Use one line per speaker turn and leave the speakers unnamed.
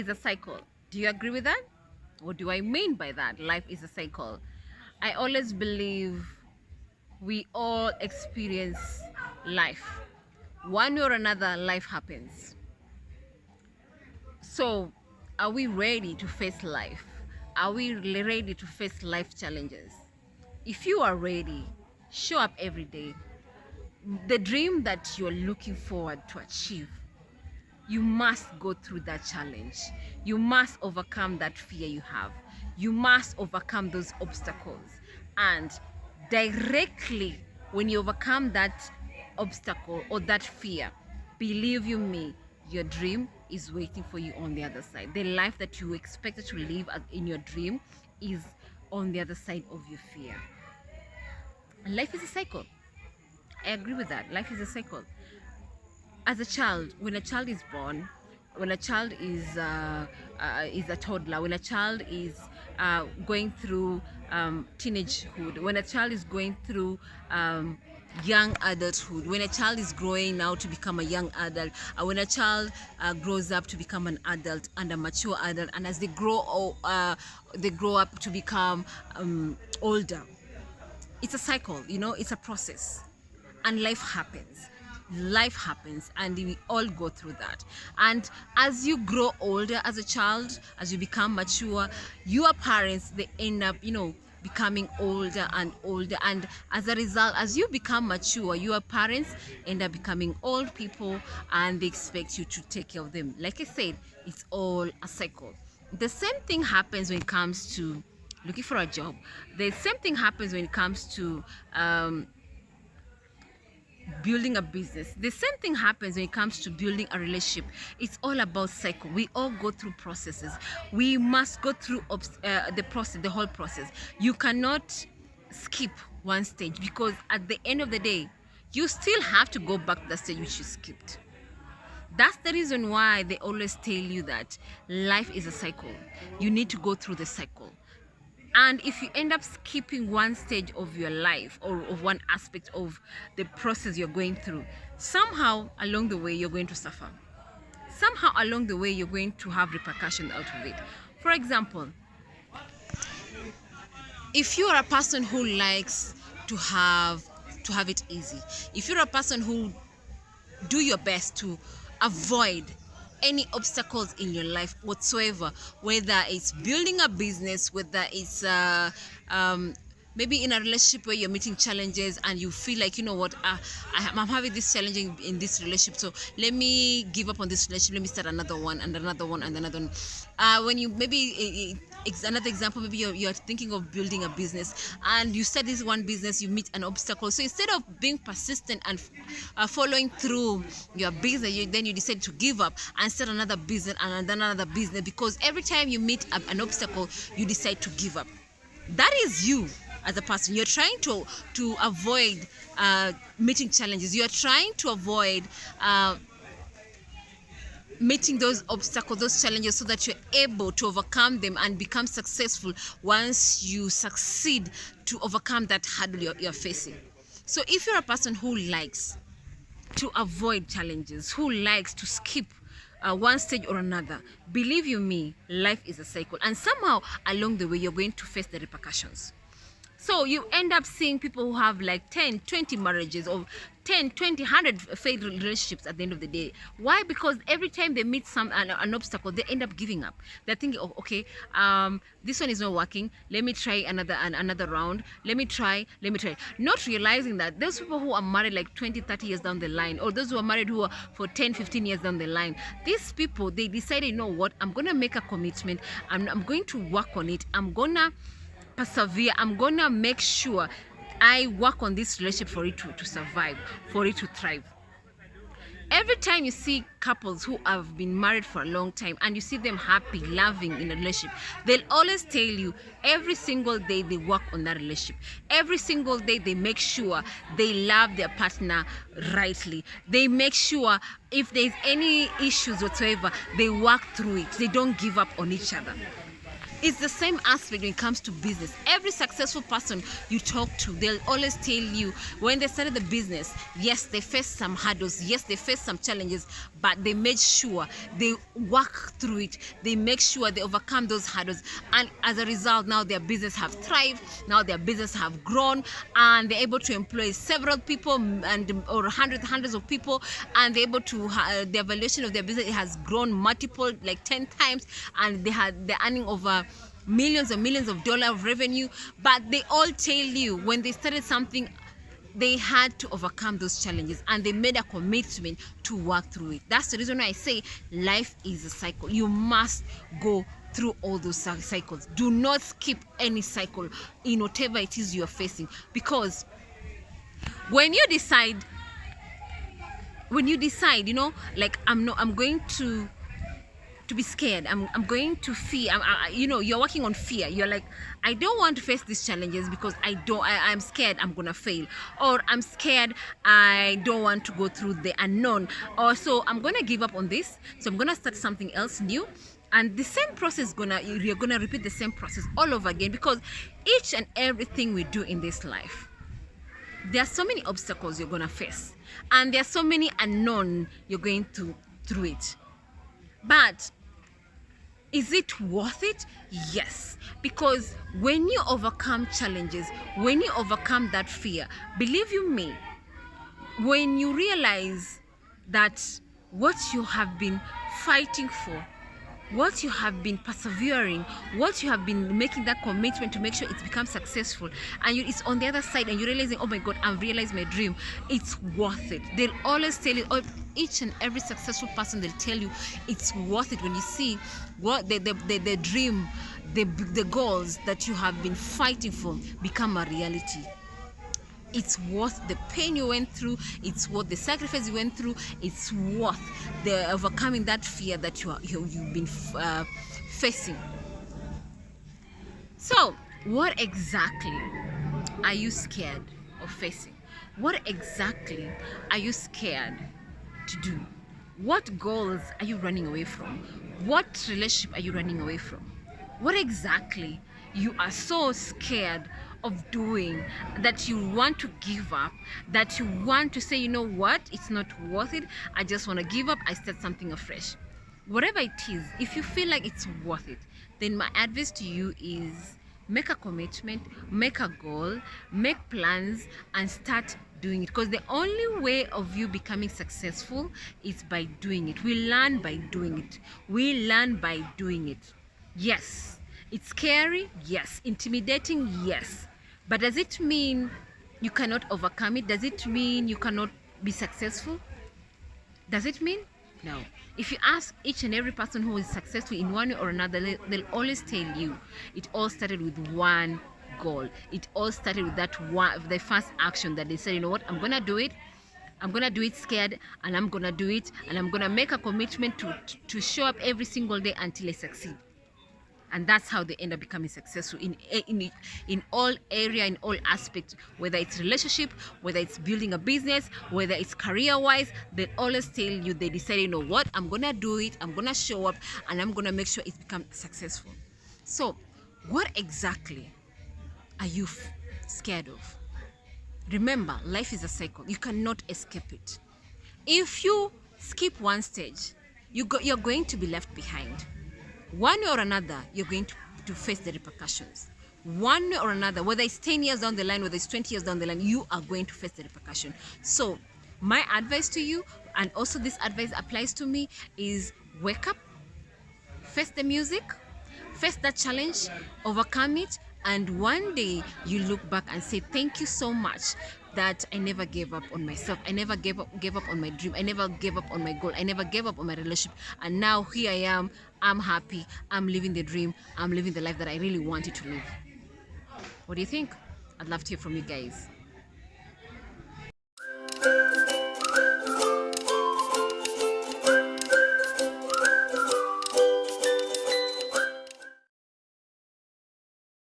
is a cycle. Do you agree with that? What do I mean by that? Life is a cycle. I always believe we all experience life. One way or another, life happens. So, are we ready to face life? Are we ready to face life challenges? If you are ready, show up every day. The dream that you're looking forward to achieve, you must go through that challenge. You must overcome that fear you have. You must overcome those obstacles. And directly when you overcome that obstacle or that fear, believe you me, your dream is waiting for you on the other side. The life that you expected to live in your dream is on the other side of your fear. And life is a cycle. I agree with that. Life is a cycle. As a child, when a child is born, when a child is a toddler, when a child is going through teenagehood, when a child is going through young adulthood, when a child is growing now to become a young adult, when a child grows up to become an adult and a mature adult, and as they grow up to become older, it's a cycle, it's a process, and life happens. And we all go through that. And as you grow older as a child, as you become mature, your parents, they end up becoming older and older, and as a result, as you become mature, your parents end up becoming old people, and they expect you to take care of them. Like I said, it's all a cycle. The same thing happens when it comes to looking for a job. The same thing happens when it comes to building a business. The same thing happens when it comes to building a relationship. It's all about cycle. We all go through processes. We must go through the whole process. You cannot skip one stage, because at the end of the day, you still have to go back to the stage which you skipped. That's the reason why they always tell you that life is a cycle. You need to go through the cycle. And if you end up skipping one stage of your life, or of one aspect of the process you're going through, somehow along the way you're going to suffer. Somehow along the way you're going to have repercussions out of it. For example, if you are a person who likes to have it easy, if you're a person who do your best to avoid any obstacles in your life whatsoever, whether it's building a business, whether it's maybe in a relationship where you're meeting challenges and you feel like, I'm having this challenge in this relationship, so let me give up on this relationship, let me start another one and another one and another one. When you maybe another example, maybe you're thinking of building a business, and you start this one business, you meet an obstacle. So instead of being persistent and following through your business, then you decide to give up and start another business and another business, because every time you meet an obstacle, you decide to give up. That is you as a person. You're trying to avoid meeting challenges. You're trying to avoid meeting those obstacles, those challenges, so that you're able to overcome them and become successful once you succeed to overcome that hurdle you're facing. So if you're a person who likes to avoid challenges, who likes to skip one stage or another, believe you me, life is a cycle, and somehow along the way you're going to face the repercussions. So you end up seeing people who have like 10, 20 marriages, or 10, 20, 100 failed relationships at the end of the day. Why? Because every time they meet an obstacle, they end up giving up. They're thinking, oh, okay, this one is not working. Let me try another round. Let me try. Not realizing that those people who are married like 20, 30 years down the line, or those who are married who are for 10, 15 years down the line, these people, they decided, you know what, I'm going to make a commitment. I'm going to work on it. I'm going to persevere. I'm gonna make sure I work on this relationship for it to survive, for it to thrive. Every time you see couples who have been married for a long time and you see them happy, loving in a relationship, they'll always tell you every single day they work on that relationship. Every single day they make sure they love their partner rightly. They make sure if there's any issues whatsoever, they work through it. They don't give up on each other. It's the same aspect when it comes to business. Every successful person you talk to, they'll always tell you when they started the business, yes, they faced some hurdles, yes, they faced some challenges, but they made sure they work through it. They make sure they overcome those hurdles, and as a result, now their business have thrived. Now their business have grown, and they're able to employ several people and or hundreds of people, and they're able to the valuation of their business has grown multiple, like 10 times, and they're earning over millions and millions of dollars of revenue. But they all tell you when they started something, they had to overcome those challenges and they made a commitment to work through it. That's the reason why I say life is a cycle. You must go through all those cycles. Do not skip any cycle in whatever it is you're facing, because when you decide, you know, like I'm going to be scared, I'm going to fear, you know, you're working on fear. You're like, I don't want to face these challenges because I'm scared I'm gonna fail, or I'm scared I don't want to go through the unknown, or so I'm gonna give up on this, so I'm gonna start something else new. And the same process you're gonna repeat the same process all over again, because each and everything we do in this life, there are so many obstacles you're gonna face, and there are so many unknown you're going through it. But is it worth it? Yes. Because when you overcome challenges, when you overcome that fear, believe you me, when you realize that what you have been fighting for, what you have been persevering, what you have been making that commitment to make sure it becomes successful, and it's on the other side, and you're realizing, oh my God, I've realized my dream, it's worth it. They'll always tell you, each and every successful person, they'll tell you it's worth it when you see what the dream, the goals that you have been fighting for become a reality. It's worth the pain you went through. It's worth the sacrifice you went through. It's worth the overcoming that fear that you've been facing. So, what exactly are you scared of facing? What exactly are you scared to do? What goals are you running away from? What relationship are you running away from? What exactly you are so scared of doing that you want to give up, that you want to say, you know what, it's not worth it, I just want to give up, I start something afresh. Whatever it is, if you feel like it's worth it, then my advice to you is make a commitment, make a goal, make plans, and start doing it. Because the only way of you becoming successful is by doing it. We learn by doing it. We learn by doing it. Yes, it's scary, yes. Intimidating, yes. But does it mean you cannot overcome it? Does it mean you cannot be successful? Does it mean? No. If you ask each and every person who is successful in one way or another, they'll always tell you it all started with one goal. It all started with that one, the first action that they said, you know what, I'm gonna do it. I'm gonna do it scared, and I'm gonna do it, and I'm gonna make a commitment to show up every single day until I succeed. And that's how they end up becoming successful in all area, in all aspects, whether it's relationship, whether it's building a business, whether it's career-wise. They always tell you, they decide, you know what, I'm gonna do it, I'm gonna show up, and I'm gonna make sure it becomes successful. So what exactly are you scared of? Remember, life is a cycle. You cannot escape it. If you skip one stage, you're going to be left behind. One way or another, you're going to face the repercussions. One way or another, whether it's 10 years down the line, whether it's 20 years down the line, you are going to face the repercussion. So my advice to you, and also this advice applies to me, is wake up, face the music, face that challenge, overcome it, and one day you look back and say, thank you so much that I never gave up on myself. I never gave up on my dream. I never gave up on my goal. I never gave up on my relationship. And now here I am. I'm happy. I'm living the dream. I'm living the life that I really wanted to live. What do you think? I'd love to hear from you guys.